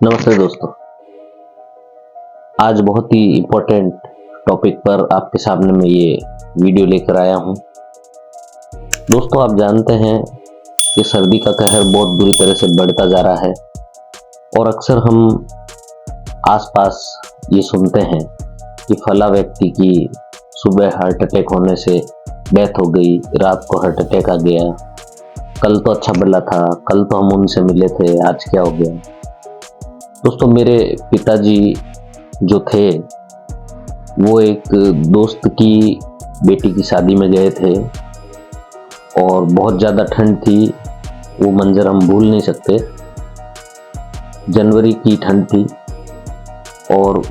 नमस्ते दोस्तों। आज बहुत ही इम्पोर्टेंट टॉपिक पर आपके सामने मैं ये वीडियो लेकर आया हूँ। दोस्तों, आप जानते हैं कि सर्दी का कहर बहुत बुरी तरह से बढ़ता जा रहा है और अक्सर हम आसपास ये सुनते हैं कि फला व्यक्ति की सुबह हार्ट अटैक होने से डेथ हो गई, रात को हार्ट अटैक आ गया, कल तो अच्छा भला था, कल तो हम उनसे मिले थे, आज क्या हो गया। दोस्तों, मेरे पिताजी जो थे वो एक दोस्त की बेटी की शादी में गए थे और बहुत ज़्यादा ठंड थी। वो मंजर हम भूल नहीं सकते। जनवरी की ठंड थी और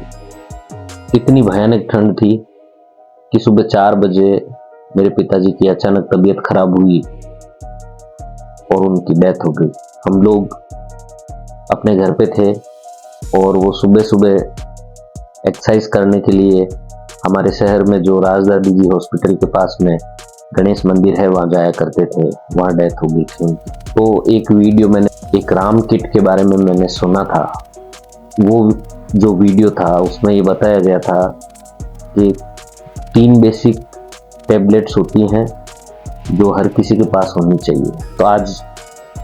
इतनी भयानक ठंड थी कि सुबह 4 बजे मेरे पिताजी की अचानक तबीयत खराब हुई और उनकी डेथ हो गई। हम लोग अपने घर पे थे और वो सुबह सुबह एक्सरसाइज करने के लिए हमारे शहर में जो राजदादी जी हॉस्पिटल के पास में गणेश मंदिर है वहाँ जाया करते थे। वहाँ डेथ हो गई थी उनकी। तो एक वीडियो मैंने एक राम किट के बारे में मैंने सुना था। वो जो वीडियो था उसमें ये बताया गया था कि 3 बेसिक टैबलेट्स होती हैं जो हर किसी के पास होनी चाहिए। तो आज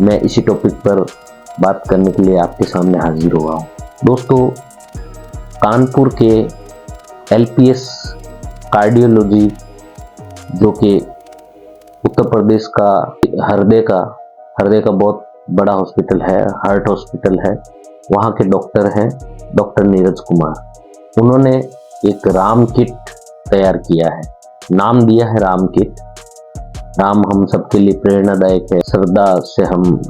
मैं इसी टॉपिक पर बात करने के लिए आपके सामने हाजिर हुआ हूँ। दोस्तों, कानपुर के एलपीएस कार्डियोलॉजी जो कि उत्तर प्रदेश का हृदय का बहुत बड़ा हॉस्पिटल है, हार्ट हॉस्पिटल है, वहाँ के डॉक्टर हैं डॉक्टर नीरज कुमार। उन्होंने एक राम किट तैयार किया है, नाम दिया है राम किट। राम हम सबके लिए प्रेरणादायक है, श्रद्धा से हम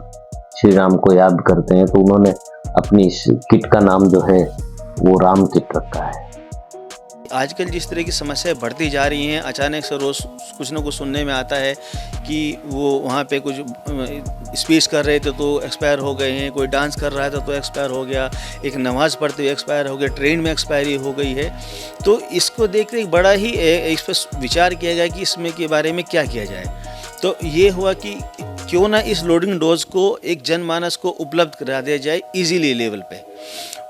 श्री राम को याद करते हैं, तो उन्होंने अपनी इस किट का नाम जो है वो राम किट रखा है। आजकल जिस तरह की समस्याएं बढ़ती जा रही हैं, अचानक से रोज़ कुछ ना कुछ सुनने में आता है कि वो वहाँ पे कुछ स्पीच कर रहे थे तो एक्सपायर हो गए हैं, कोई डांस कर रहा था तो एक्सपायर हो गया, एक नमाज़ पढ़ते हुए एक्सपायर हो गया, ट्रेन में एक्सपायरी हो गई है। तो इसको देख कर बड़ा ही इस पर विचार किया गया कि इसमें के बारे में क्या किया जाए। तो ये हुआ कि क्यों ना इस लोडिंग डोज को एक जनमानस को उपलब्ध करा दिया जाए इजीली लेवल पे।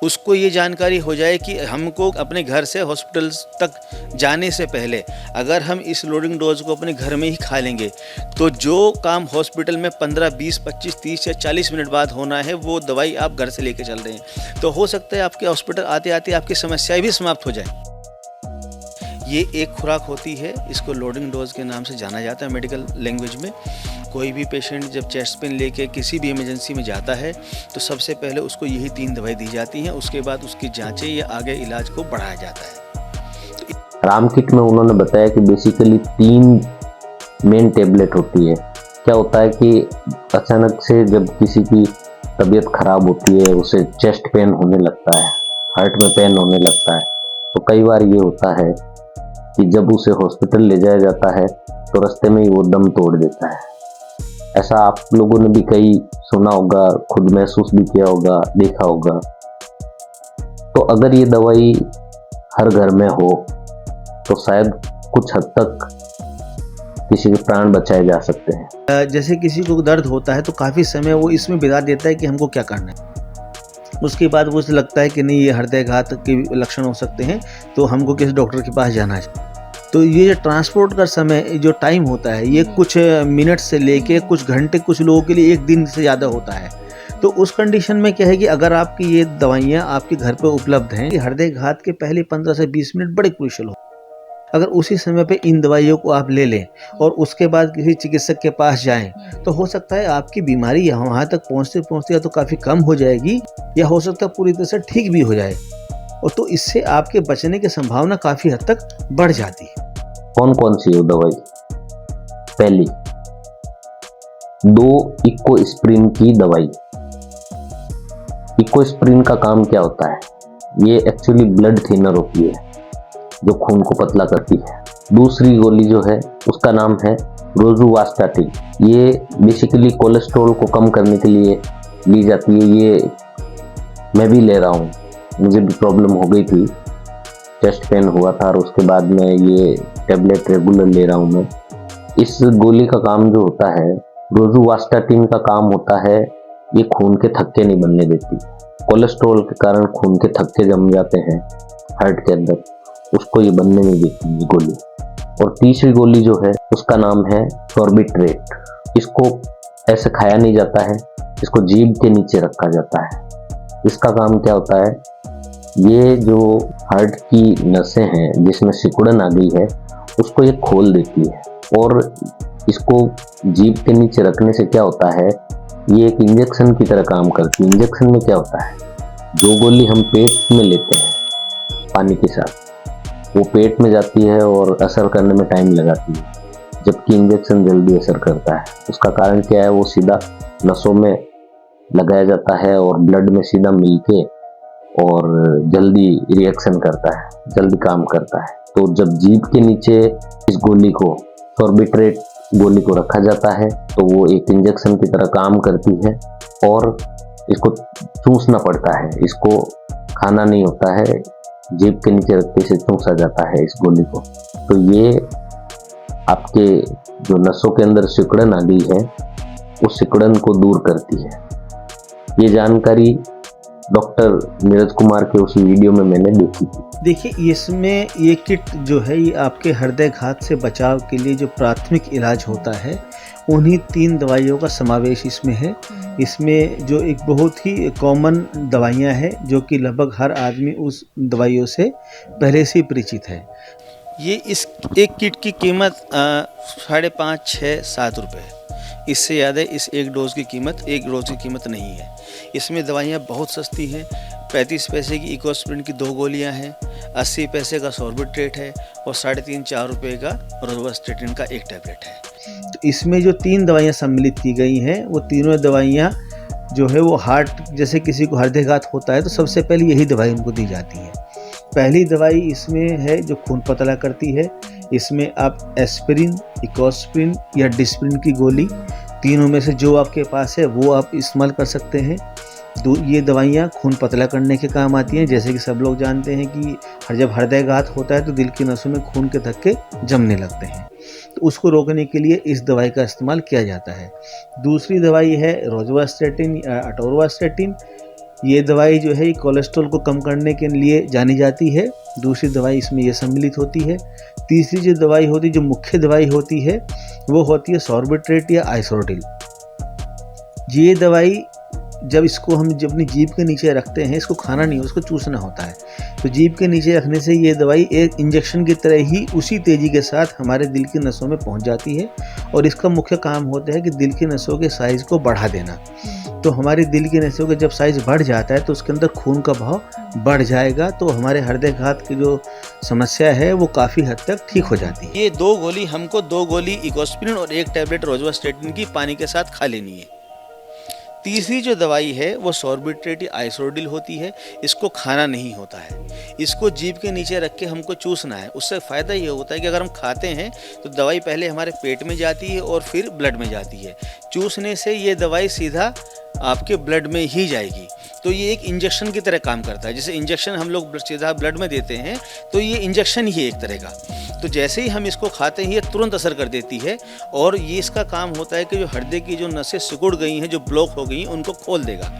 उसको ये जानकारी हो जाए कि हमको अपने घर से हॉस्पिटल तक जाने से पहले अगर हम इस लोडिंग डोज को अपने घर में ही खा लेंगे तो जो काम हॉस्पिटल में 15, 20, 25, 30 या 40 मिनट बाद होना है वो दवाई आप घर से लेके चल रहे हैं। तो हो सकता है आपके हॉस्पिटल आते आते आपकी समस्याएं भी समाप्त हो जाए। ये एक खुराक होती है, इसको लोडिंग डोज के नाम से जाना जाता है मेडिकल लैंग्वेज में। कोई भी पेशेंट जब चेस्ट पेन लेके किसी भी इमरजेंसी में जाता है तो सबसे पहले उसको यही 3 दवाई दी जाती हैं, उसके बाद उसकी जांचें या आगे इलाज को बढ़ाया जाता है। राम किट में उन्होंने बताया कि बेसिकली 3 मेन टेबलेट होती है। क्या होता है कि अचानक से जब किसी की तबीयत खराब होती है, उसे चेस्ट पेन होने लगता है, हार्ट में पेन होने लगता है, तो कई बार ये होता है कि जब उसे हॉस्पिटल ले जाया जाता है तो रास्ते में ही वो दम तोड़ देता है। ऐसा आप लोगों ने भी कई सुना होगा, खुद महसूस भी किया होगा, देखा होगा। तो अगर ये दवाई हर घर में हो तो शायद कुछ हद तक किसी के प्राण बचाए जा सकते हैं। जैसे किसी को दर्द होता है तो काफ़ी समय वो इसमें बिता देता है कि हमको क्या करना है। उसके बाद वो लगता है कि नहीं ये हृदयघात के लक्षण हो सकते हैं तो हमको किसी डॉक्टर के पास जाना है। तो ये जो ट्रांसपोर्ट का समय जो टाइम होता है ये कुछ मिनट से लेके कुछ घंटे, कुछ लोगों के लिए 1 दिन से ज़्यादा होता है। तो उस कंडीशन में क्या है कि अगर आपकी ये दवाइयाँ आपके घर पे उपलब्ध हैं, हृदयघात के पहले 15 से 20 मिनट बड़े क्रूशियल हो। अगर उसी समय पे इन दवाइयों को आप ले लें और उसके बाद किसी चिकित्सक के पास जाएं तो हो सकता है आपकी बीमारी वहाँ तक पहुँचते पहुँचते या तो काफ़ी कम हो जाएगी या हो सकता है पूरी तरह से ठीक भी हो जाए, और तो इससे आपके बचने की संभावना काफ़ी हद तक बढ़ जाती है। कौन कौन सी दवाई? पहली 2 इकोस्प्रिन की दवाई। इकोस्प्रिन का काम क्या होता है? ये एक्चुअली ब्लड थिनर होती है जो खून को पतला करती है। दूसरी गोली जो है उसका नाम है रोजुवास्टाटिन। ये बेसिकली कोलेस्ट्रॉल को कम करने के लिए ली जाती है। ये मैं भी ले रहा हूँ, मुझे भी प्रॉब्लम हो गई थी, चेस्ट पेन हुआ था और उसके बाद में ये टैबलेट रेगुलर ले रहा हूँ मैं। इस गोली का काम जो होता है, रोजुवास्टाटिन का काम होता है, ये खून के थक्के नहीं बनने देती। कोलेस्ट्रॉल के कारण खून के थक्के जम जाते हैं हार्ट के अंदर, उसको ये बनने नहीं देती ये गोली। और तीसरी गोली जो है उसका नाम है सॉर्बिट्रेट। इसको ऐसे खाया नहीं जाता है, इसको जीभ के नीचे रखा जाता है। इसका काम क्या होता है, ये जो हार्ट की नसें हैं जिसमें सिकुड़न आ गई है उसको ये खोल देती है। और इसको जीभ के नीचे रखने से क्या होता है, ये एक इंजेक्शन की तरह काम करती है। इंजेक्शन में क्या होता है, जो गोली हम पेट में लेते हैं पानी के साथ, वो पेट में जाती है और असर करने में टाइम लगाती है, जबकि इंजेक्शन जल्दी असर करता है। उसका कारण क्या है, वो सीधा नसों में लगाया जाता है और ब्लड में सीधा मिलके और जल्दी रिएक्शन करता है, जल्दी काम करता है। तो जब जीभ के नीचे इस गोली को, सॉर्बिट्रेट गोली को रखा जाता है, तो वो एक इंजेक्शन की तरह काम करती है और इसको चूसना पड़ता है, इसको खाना नहीं होता है, जीभ के नीचे रखते से चूसा जाता है इस गोली को। तो ये आपके जो नसों के अंदर सिकुड़न आ गई है उस सिकुड़न को दूर करती है। ये जानकारी डॉक्टर नीरज कुमार के उसी वीडियो में मैंने देखी थी। देखिए, इसमें ये किट जो है ये आपके हृदयघात से बचाव के लिए जो प्राथमिक इलाज होता है उन्हीं 3 दवाइयों का समावेश इसमें है। इसमें जो एक बहुत ही कॉमन दवाइयाँ हैं जो कि लगभग हर आदमी उस दवाइयों से पहले से ही परिचित है। ये इस एक किट की कीमत 5.5, 6, 7 रुपये है। इससे ज़्यादा इस एक डोज़ की कीमत नहीं है। इसमें दवाइयाँ बहुत सस्ती हैं। 35 पैसे की इकोस्प्रिन की 2 गोलियाँ हैं, 80 पैसे का सॉर्बिट्रेट है और 3.5-4 रुपये का रोज़वास्टेटिन का 1 टैबलेट है। तो इसमें जो 3 दवाइयाँ सम्मिलित की गई हैं वो तीनों दवाइयाँ जो है वो हार्ट, जैसे किसी को हृदयघात होता है तो सबसे पहले यही दवाई उनको दी जाती है। पहली दवाई इसमें है जो खून पतला करती है। इसमें आप एस्पिरिन, इकोस्प्रिन या डिस्प्रिन की गोली, तीनों में से जो आपके पास है वो आप इस्तेमाल कर सकते हैं। ये दवाइयाँ खून पतला करने के काम आती हैं। जैसे कि सब लोग जानते हैं कि जब हृदयघात होता है तो दिल की नसों में खून के थक्के जमने लगते हैं, तो उसको रोकने के लिए इस दवाई का इस्तेमाल किया जाता है। दूसरी दवाई है रोज़वास्टेटिन या अटोरवास्टेटिन। ये दवाई जो है कोलेस्ट्रॉल को कम करने के लिए जानी जाती है। दूसरी दवाई इसमें ये सम्मिलित होती है। तीसरी जो दवाई होती है, जो मुख्य दवाई होती है, वो होती है सॉर्बिट्रेट या आइसोर्टिल। ये दवाई जब अपनी जीभ के नीचे रखते हैं, इसको खाना नहीं, उसको चूसना होता है। तो जीभ के नीचे रखने से ये दवाई एक इंजेक्शन की तरह ही उसी तेज़ी के साथ हमारे दिल की नसों में पहुंच जाती है और इसका मुख्य काम होता है कि दिल की नसों के साइज़ को बढ़ा देना। तो हमारी दिल की नसों का जब साइज़ बढ़ जाता है तो उसके अंदर खून का बहाव बढ़ जाएगा, तो हमारे हृदयघात की जो समस्या है वो काफ़ी हद तक ठीक हो जाती है। ये 2 गोली हमको 2 गोली इकोस्प्रिन और 1 टैबलेट रोज़वास्टेटिन की पानी के साथ खा लेनी है। तीसरी जो दवाई है वो सॉर्बिट्रेट या आइसोर्टिल होती है। इसको खाना नहीं होता है, इसको जीभ के नीचे रख के हमको चूसना है। उससे फ़ायदा ये होता है कि अगर हम खाते हैं तो दवाई पहले हमारे पेट में जाती है और फिर ब्लड में जाती है। चूसने से ये दवाई सीधा आपके ब्लड में ही जाएगी। तो ये एक इंजेक्शन की तरह काम करता है। जैसे इंजेक्शन हम लोग सीधा ब्लड में देते हैं, तो ये इंजेक्शन ही एक तरह का। तो जैसे ही हम इसको खाते हैं ये तुरंत असर कर देती है और ये इसका काम होता है कि जो हृदय की जो नसें सिकुड़ गई हैं, जो ब्लॉक हो गई हैं, उनको खोल देगा।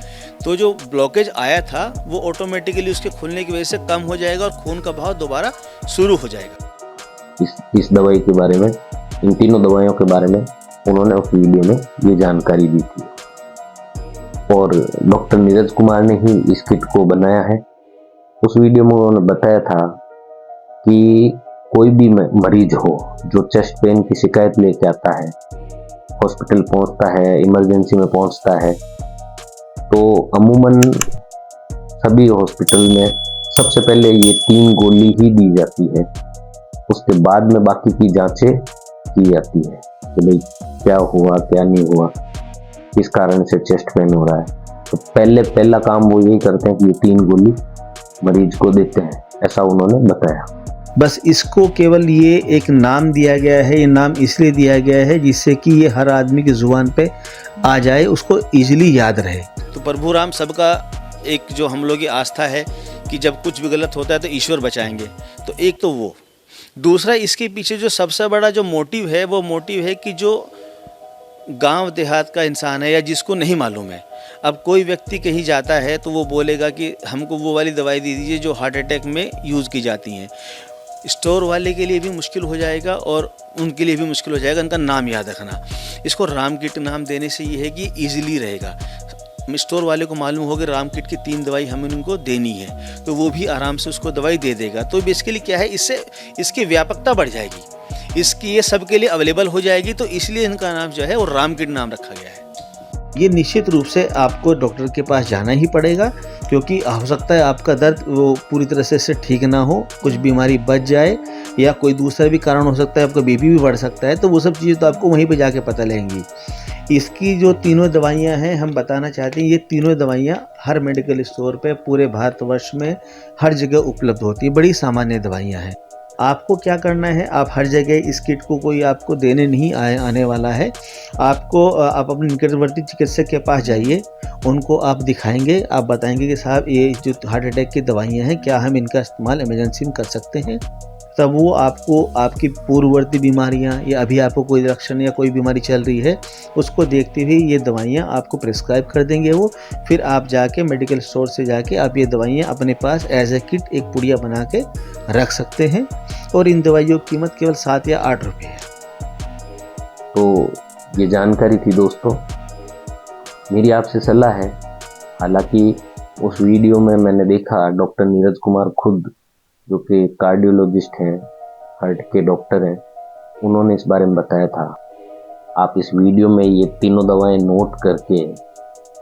तो जो ब्लॉकेज आया था वो ऑटोमेटिकली उसके खुलने की वजह से कम हो जाएगा और खून का बहाव दोबारा शुरू हो जाएगा। इस दवाई के बारे में, इन तीनों दवाइयों के बारे में उन्होंने उस वीडियो में ये जानकारी दी थी और डॉक्टर नीरज कुमार ने ही इस किट को बनाया है। उस वीडियो में उन्होंने बताया था कि कोई भी मरीज हो जो चेस्ट पेन की शिकायत लेके आता है, हॉस्पिटल पहुंचता है, इमरजेंसी में पहुंचता है, तो अमूमन सभी हॉस्पिटल में सबसे पहले ये 3 गोली ही दी जाती है। उसके बाद में बाकी की जांचें की जाती है कि भाई क्या हुआ, क्या नहीं हुआ, किस कारण से चेस्ट पेन हो रहा है। तो पहला काम वो यही करते हैं कि ये 3 गोली मरीज को देते हैं, ऐसा उन्होंने बताया। बस इसको केवल ये एक नाम दिया गया है। ये नाम इसलिए दिया गया है जिससे कि ये हर आदमी की जुबान पे आ जाए, उसको इजीली याद रहे। तो प्रभु राम सबका एक जो हम लोग की आस्था है कि जब कुछ भी गलत होता है तो ईश्वर बचाएंगे। तो एक तो वो, दूसरा इसके पीछे जो सबसे बड़ा जो मोटिव है वो मोटिव है कि जो गांव देहात का इंसान है या जिसको नहीं मालूम है, अब कोई व्यक्ति कहीं जाता है तो वो बोलेगा कि हमको वो वाली दवाई दे दीजिए जो हार्ट अटैक में यूज़ की जाती हैं। स्टोर वाले के लिए भी मुश्किल हो जाएगा और उनके लिए भी मुश्किल हो जाएगा इनका नाम याद रखना। इसको राम किट नाम देने से ये है कि ईजिली रहेगा। स्टोर वाले को मालूम होगा राम किट की 3 दवाई हमें उनको देनी है, तो वो भी आराम से उसको दवाई दे देगा। तो बेसिकली क्या है, इससे इसकी व्यापकता बढ़ जाएगी, इसकी ये सबके लिए अवेलेबल हो जाएगी, तो इसलिए इनका नाम जो है वो राम किट नाम रखा गया है। ये निश्चित रूप से आपको डॉक्टर के पास जाना ही पड़ेगा, क्योंकि हो सकता है आपका दर्द वो पूरी तरह से ठीक ना हो, कुछ बीमारी बच जाए या कोई दूसरा भी कारण हो सकता है, आपका बीपी भी बढ़ सकता है, तो वो सब चीज़ें तो आपको वहीं पे जाके पता लगेंगी। इसकी जो तीनों दवाइयाँ हैं, हम बताना चाहते हैं, ये तीनों दवाइयाँ हर मेडिकल स्टोर पे पूरे भारतवर्ष में हर जगह उपलब्ध होती है। बड़ी सामान्य दवाइयाँ हैं। आपको क्या करना है, आप हर जगह इस किट को कोई आपको देने नहीं आने वाला है। आप अपने निकटवर्ती चिकित्सक के पास जाइए, उनको आप दिखाएंगे, आप बताएंगे कि साहब ये जो हार्ट अटैक की दवाइयाँ हैं, क्या हम इनका इस्तेमाल इमरजेंसी में कर सकते हैं। तब वो आपको आपकी पूर्ववर्ती बीमारियां या अभी आपको कोई लक्षण या कोई बीमारी चल रही है, उसको देखते हुए ये दवाइयां आपको प्रिस्क्राइब कर देंगे वो। फिर आप जाके मेडिकल स्टोर से जाके आप ये दवाइयां अपने पास एज ए किट एक पुड़िया बना के रख सकते हैं, और इन दवाइयों की कीमत केवल 7 या 8 रुपये है। तो ये जानकारी थी दोस्तों, मेरी आपसे सलाह है। हालांकि उस वीडियो में मैंने देखा डॉक्टर नीरज कुमार खुद, जो कि कार्डियोलॉजिस्ट हैं, हार्ट के डॉक्टर हैं, उन्होंने इस बारे में बताया था। आप इस वीडियो में ये तीनों दवाएं नोट करके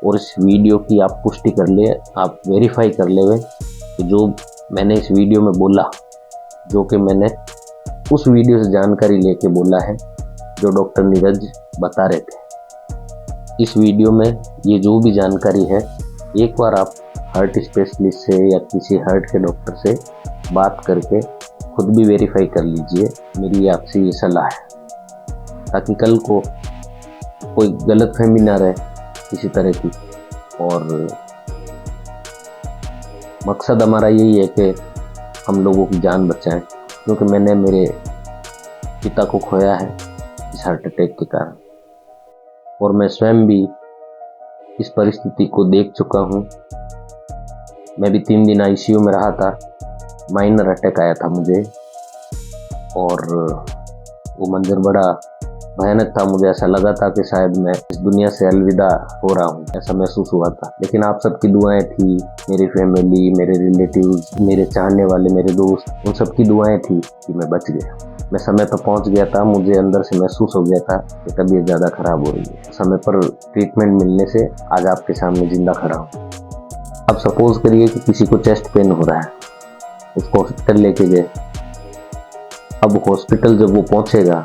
और इस वीडियो की आप पुष्टि कर ले, आप वेरीफाई कर ले कि जो मैंने इस वीडियो में बोला, जो कि मैंने उस वीडियो से जानकारी लेके बोला है जो डॉक्टर नीरज बता रहे थे। इस वीडियो में ये जो भी जानकारी है, एक बार आप हार्ट स्पेशलिस्ट से या किसी हार्ट के डॉक्टर से बात करके खुद भी वेरीफाई कर लीजिए। मेरी आपसे ये सलाह है, ताकि कल को कोई गलतफहमी ना रहे किसी तरह की। और मकसद हमारा यही है कि हम लोगों की जान बचाएं, क्योंकि मैंने मेरे पिता को खोया है इस हार्ट अटैक के कारण, और मैं स्वयं भी इस परिस्थिति को देख चुका हूँ। मैं भी 3 दिन आईसीयू में रहा था, माइनर अटैक आया था मुझे, और वो मंजर बड़ा भयानक था। मुझे ऐसा लगा था कि शायद मैं इस दुनिया से अलविदा हो रहा हूँ, ऐसा महसूस हुआ था। लेकिन आप सबकी दुआएं थी, मेरी फैमिली, मेरे रिलेटिव्स, मेरे चाहने वाले, मेरे दोस्त, उन सबकी दुआएं थी कि मैं बच गया। मैं समय पर पहुंच गया था। मुझे अंदर से महसूस हो गया था कि तबीयत ज़्यादा खराब हो रही है। समय पर ट्रीटमेंट मिलने से आज आपके सामने जिंदा खड़ा हूँ। अब सपोज करिए कि किसी को चेस्ट पेन हो रहा है, उसको हॉस्पिटल लेके गए। अब हॉस्पिटल जब वो पहुंचेगा,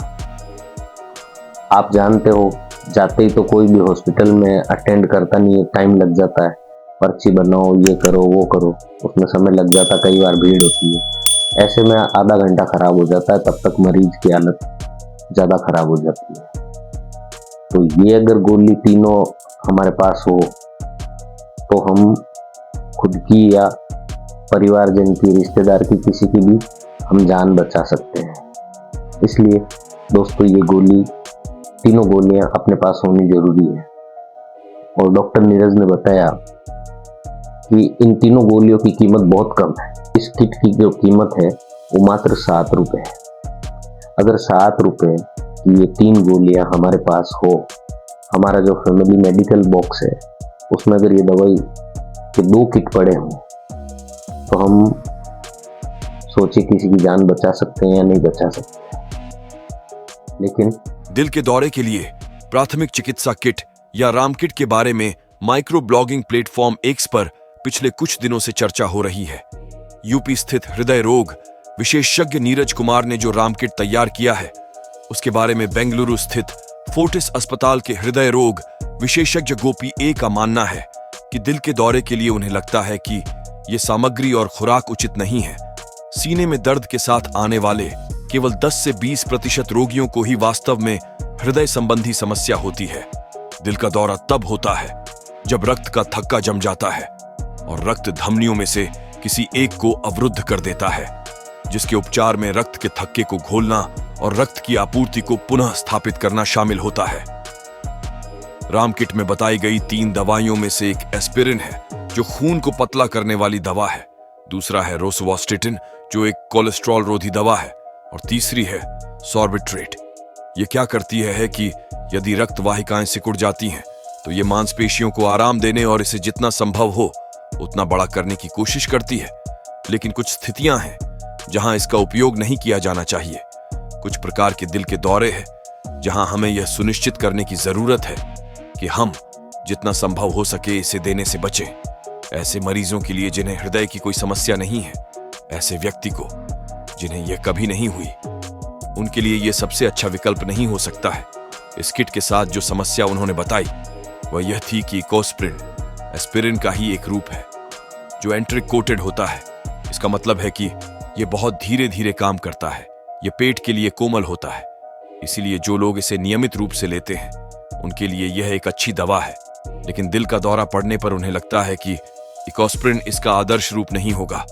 आप जानते हो, जाते ही तो कोई भी हॉस्पिटल में अटेंड करता नहीं है, टाइम लग जाता है। पर्ची बनाओ, ये करो, वो करो, उसमें समय लग जाता, कई बार भीड़ होती है। ऐसे में आधा घंटा खराब हो जाता है, तब तक मरीज की हालत ज़्यादा खराब हो जाती है। तो ये अगर गोली तीनों हमारे पास हो, तो हम खुद की या परिवारजन की, रिश्तेदार की, किसी की भी हम जान बचा सकते हैं। इसलिए दोस्तों, ये गोली, तीनों गोलियां अपने पास होनी जरूरी है। और डॉक्टर नीरज ने बताया कि इन तीनों गोलियों की कीमत बहुत कम है। इस किट की जो कीमत है वो मात्र 7 रुपये है। अगर 7 रुपये की ये 3 गोलियां हमारे पास हो, हमारा जो फैमिली मेडिकल बॉक्स है उसमें अगर ये दवाई के 2 किट पड़े हों, तो हम सोचिए किसी की जान बचा सकते हैं या नहीं बचा सकते। लेकिन दिल के दौरे के लिए प्राथमिक चिकित्सा किट या राम किट के बारे में माइक्रो ब्लॉगिंग प्लेटफॉर्म एक्स पर पिछले कुछ दिनों से चर्चा हो रही है। यूपी स्थित हृदय रोग विशेषज्ञ नीरज कुमार ने जो राम किट तैयार किया है, उसके बारे में बेंगलुरु स्थित फोर्टिस अस्पताल के हृदय रोग विशेषज्ञ गोपी ए का मानना है कि दिल के दौरे के लिए उन्हें लगता है कि ये सामग्री और खुराक उचित नहीं है। सीने में दर्द के साथ आने वाले केवल 10 से 20% रोगियों को ही वास्तव में हृदय संबंधी समस्या होती है। दिल का दौरा तब होता है जब रक्त का थक्का जम जाता है और रक्त धमनियों में से किसी एक को अवरुद्ध कर देता है, जिसके उपचार में रक्त के थक्के को घोलना और रक्त की आपूर्ति को पुनः स्थापित करना शामिल होता है। रामकिट में बताई गई 3 दवाइयों में से एक एस्पिरिन है, जो खून को पतला करने वाली दवा है। दूसरा है रोसुवास्टिटिन, जो एक कोलेस्ट्रॉल रोधी दवा है, और तीसरी है सॉर्बिट्रेट। ये क्या करती है कि यदि रक्त वाहिकाएं सिकुड़ जाती हैं तो ये मांसपेशियों को आराम देने और इसे जितना संभव हो उतना बड़ा करने की कोशिश करती है। लेकिन कुछ स्थितियां हैं जहां इसका उपयोग नहीं किया जाना चाहिए। कुछ प्रकार के दिल के दौरे हैं जहां हमें यह सुनिश्चित करने की जरूरत है कि हम जितना संभव हो सके इसे देने से बचें। ऐसे मरीजों के लिए जिन्हें हृदय की कोई समस्या नहीं है, ऐसे व्यक्ति को जिन्हें यह कभी नहीं हुई, उनके लिए यह सबसे अच्छा विकल्प नहीं हो सकता है। इस किट के साथ जो समस्या उन्होंने बताई वह यह थी कि इकोस्प्रिन एस्पिरिन का ही एक रूप है जो एंट्रिक कोटेड होता है। इसका मतलब है कि यह बहुत धीरे धीरे काम करता है। यह पेट के लिए कोमल होता है, इसीलिए जो लोग इसे नियमित रूप से लेते हैं उनके लिए यह एक अच्छी दवा है। लेकिन दिल का दौरा पड़ने पर उन्हें लगता है कि इकोस्प्रिन इसका आदर्श रूप नहीं होगा।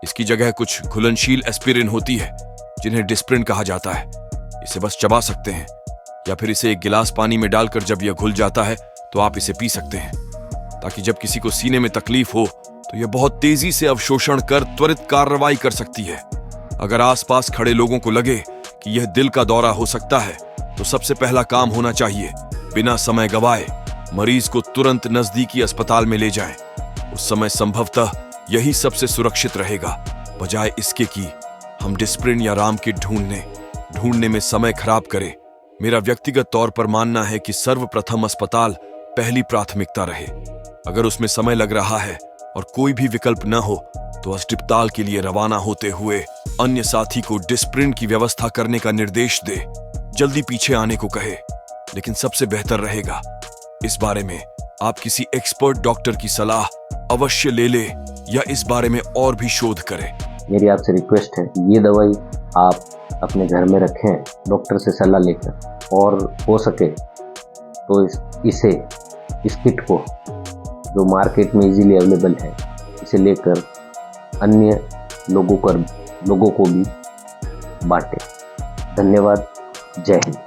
इसकी जगह कुछ घुलनशील एस्पिरिन होती है जिन्हें डिस्प्रिन कहा जाता है। इसे बस चबा सकते हैं या फिर इसे एक गिलास पानी में डालकर जब यह घुल जाता है तो आप इसे पी सकते हैं, ताकि जब किसी को सीने में तकलीफ हो तो यह बहुत तेजी से अवशोषण कर त्वरित कार्रवाई कर सकती है। अगर आसपास खड़े लोगों को लगे कि यह दिल का दौरा हो सकता है तो सबसे पहला काम होना चाहिए बिना समय गवाए मरीज को तुरंत नजदीकी अस्पताल में ले जाएं। उस समय संभवतः यही सबसे सुरक्षित रहेगा, बजाय इसके कि हम डिस्प्रिन या रामकिट ढूंढने में समय खराब करें। मेरा व्यक्तिगत तौर पर मानना है कि सर्वप्रथम अस्पताल पहली प्राथमिकता रहे। अगर उसमें समय लग रहा है और कोई भी विकल्प न हो तो अस्पताल के लिए रवाना होते हुए अन्य साथी को डिस्प्रिन की व्यवस्था करने का निर्देश दे, जल्दी पीछे आने को कहे। लेकिन सबसे बेहतर रहेगा इस बारे में आप किसी एक्सपर्ट डॉक्टर की सलाह अवश्य ले ले या इस बारे में और भी शोध करें। मेरी आपसे रिक्वेस्ट है, ये दवाई आप अपने घर में रखें डॉक्टर से सलाह लेकर, और हो सके तो इस किट को जो मार्केट में इजीली अवेलेबल है इसे लेकर अन्य लोगों को भी बांटें। धन्यवाद। जय हिंद।